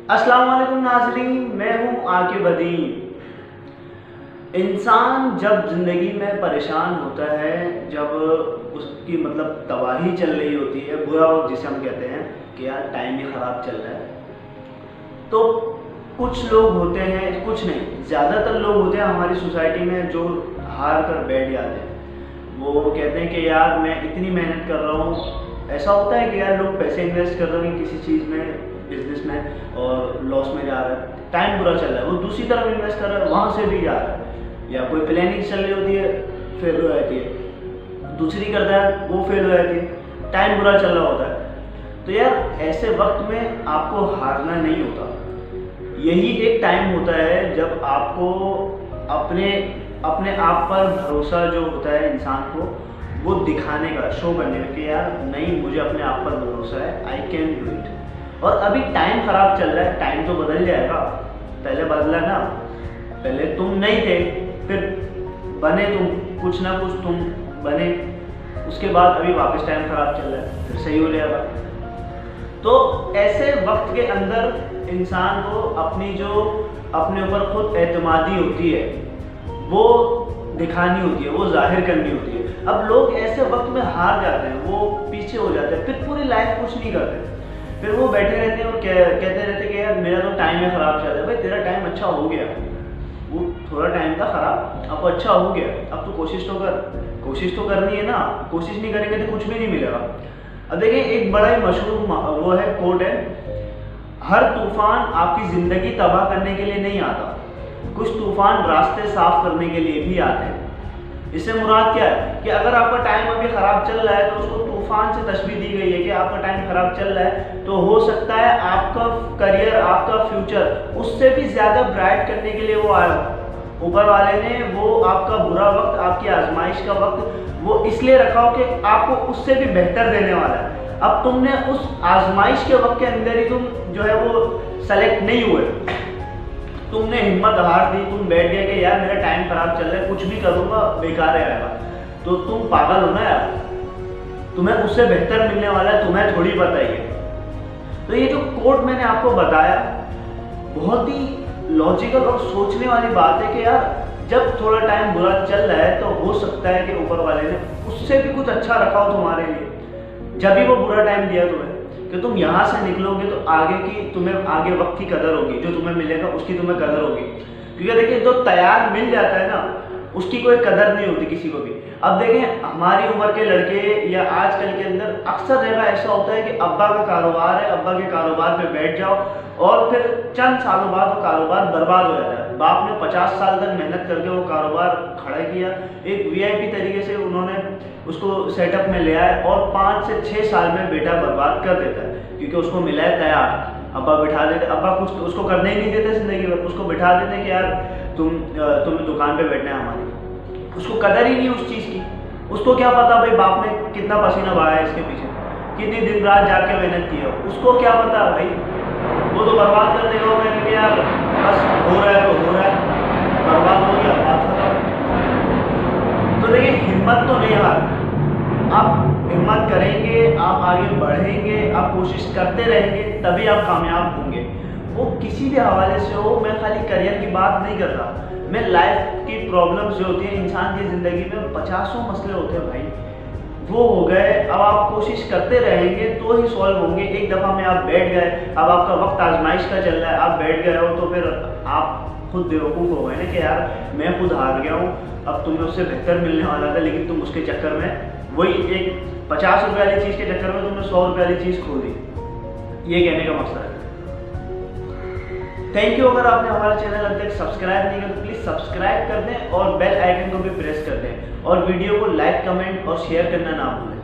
अस्सलाम वालेकुम नाज़रीन, मैं हूँ आके बदी। इंसान जब ज़िंदगी में परेशान होता है, जब उसकी मतलब तबाही चल रही होती है, बुरा वक्त जिसे हम कहते हैं कि यार टाइम ही ख़राब चल रहा है, तो कुछ लोग होते हैं, कुछ नहीं ज़्यादातर लोग होते हैं हमारी सोसाइटी में जो हार कर बैठ जाते हैं। वो कहते हैं कि यार मैं इतनी मेहनत कर रहा हूँ। ऐसा होता है कि यार लोग पैसे इन्वेस्ट कर रहे हैं किसी चीज़ में, बिजनेस में, और लॉस में जा रहा है, टाइम बुरा चल रहा है। वो दूसरी तरफ इन्वेस्ट कर रहा है, वहाँ से भी जा रहा है, या कोई प्लानिंग चल रही होती है, फेल हो जाती है, दूसरी करता है वो फेल हो जाती है, टाइम बुरा चल रहा होता है। तो यार ऐसे वक्त में आपको हारना नहीं होता। यही एक टाइम होता है जब आपको अपने आप पर भरोसा जो होता है इंसान को, वो दिखाने का, शो करने का कि यार नहीं, मुझे अपने आप पर भरोसा है, आई कैन डू इट। और अभी टाइम ख़राब चल रहा है, टाइम तो बदल जाएगा। पहले बदला ना, पहले तुम नहीं थे, फिर बने तुम, कुछ ना कुछ तुम बने, उसके बाद अभी वापस टाइम ख़राब चल रहा है, फिर सही हो जाएगा। तो ऐसे वक्त के अंदर इंसान को अपने ऊपर खुद एतमादी होती है, वो दिखानी होती है, वो जाहिर करनी होती है। अब लोग ऐसे वक्त में हार जाते हैं, वो पीछे हो जाते हैं, फिर पूरी लाइफ कुछ नहीं करते, फिर वो बैठे रहते हैं और कहते रहते हैं कि यार मेरा तो टाइम ही ख़राब चल रहा है। भाई तेरा टाइम अच्छा हो गया, वो थोड़ा टाइम था ख़राब, अब अच्छा हो गया, अब तो कोशिश तो करनी है ना। कोशिश नहीं करेंगे तो कुछ भी नहीं मिलेगा। अब देखिए, एक बड़ा ही मशहूर वो है, कोट है, हर तूफान आपकी ज़िंदगी तबाह करने के लिए नहीं आता, कुछ तूफान रास्ते साफ करने के लिए भी आते हैं। इससे मुराद क्या है कि अगर आपका टाइम अभी ख़राब चल रहा है तो उसको तूफान से तशबीह दी गई है कि आपका टाइम ख़राब चल रहा है, तो हो सकता है आपका करियर, आपका फ्यूचर उससे भी ज़्यादा ब्राइट करने के लिए वो आया। ऊपर वाले ने वो आपका बुरा वक्त, आपकी आजमाइश का वक्त वो इसलिए रखा हो कि आपको उससे भी बेहतर देने वाला है। अब तुमने उस आजमाइश के वक्त के अंदर ही तुम जो है वो सेलेक्ट नहीं हुए, तुमने हिम्मत हार दी, तुम बैठ गए कि यार मेरा टाइम खराब चल रहा है, कुछ भी करूँगा बेकार आएगा, तो तुम पागल हो ना यार, तुम्हें उससे बेहतर मिलने वाला है, तुम्हें थोड़ी पता ही है। तो ये जो कोट मैंने आपको बताया, बहुत ही लॉजिकल और सोचने वाली बात है कि यार जब थोड़ा टाइम बुरा चल रहा है तो हो सकता है कि ऊपर वाले ने उससे भी कुछ अच्छा रखा हो तुम्हारे लिए, जब भी वो बुरा टाइम दिया तुम्हें, कि तुम यहाँ से निकलोगे तो तुम्हें आगे वक्त की कदर होगी, जो तुम्हें मिलेगा उसकी तुम्हें कदर होगी। क्योंकि देखिए, जो तैयार मिल जाता है ना, उसकी कोई कदर नहीं होती किसी को भी। अब देखें, हमारी उम्र के लड़के या आजकल के अंदर अक्सर जगह ऐसा होता है कि अब्बा का कारोबार है, अब्बा के कारोबार पे बैठ जाओ और फिर चंद सालों बाद वो कारोबार बर्बाद हो जाता है। बाप ने 50 साल तक मेहनत करके वो कारोबार खड़ा किया, एक वीआईपी तरीके से उन्होंने उसको सेटअप में ले आए, और 5 से 6 साल में बेटा बर्बाद कर देता है, क्योंकि उसको मिला है तैयार। अब्बा बिठा देते, अब्बा कुछ उसको करने ही नहीं देते ज़िंदगी में, उसको बिठा देते कि यार तुम्हें दुकान पे बैठना है हमारी। उसको कदर ही नहीं उस चीज़ की। उसको क्या पता भाई बाप ने कितना पसीना बहाया इसके पीछे, कितनी दिन रात जाके मेहनत की है, उसको क्या पता भाई। वो तो बर्बाद कर देगा, मैंने यार बस हो रहा है तो हो रहा है, बर्बाद हो गया, बात खत्म। तो देखिए, हिम्मत तो नहीं हारना, आप हिम्मत करेंगे, आप आगे बढ़ेंगे, आप कोशिश करते रहेंगे, तभी आप कामयाब होंगे। वो किसी भी हवाले से हो, मैं खाली करियर की बात नहीं कर रहा, मैं लाइफ की प्रॉब्लम्स जो होती है इंसान की ज़िंदगी में, 50 मसले होते हैं भाई, वो हो गए। अब आप कोशिश करते रहेंगे तो ही सॉल्व होंगे। एक दफ़ा में आप बैठ गए, अब आपका वक्त आजमाइश का चल रहा है, आप बैठ गए हो, तो फिर आप खुद बेवकूफ़ हो गए ना कि यार मैं खुद हार गया हूँ, अब तुम्हें उससे बेहतर मिलने वाला था, लेकिन तुम उसके चक्कर में वही एक 50 रुपये वाली चीज़ के चक्कर में तुमने 100 रुपये वाली चीज़ खो दी। ये कहने का मकसद है। Thank you. अगर आपने हमारा चैनल अभी तक सब्सक्राइब नहीं किया तो प्लीज़ सब्सक्राइब कर दें और बेल आइकन को भी प्रेस कर दें, और वीडियो को लाइक, कमेंट और शेयर करना ना भूलें।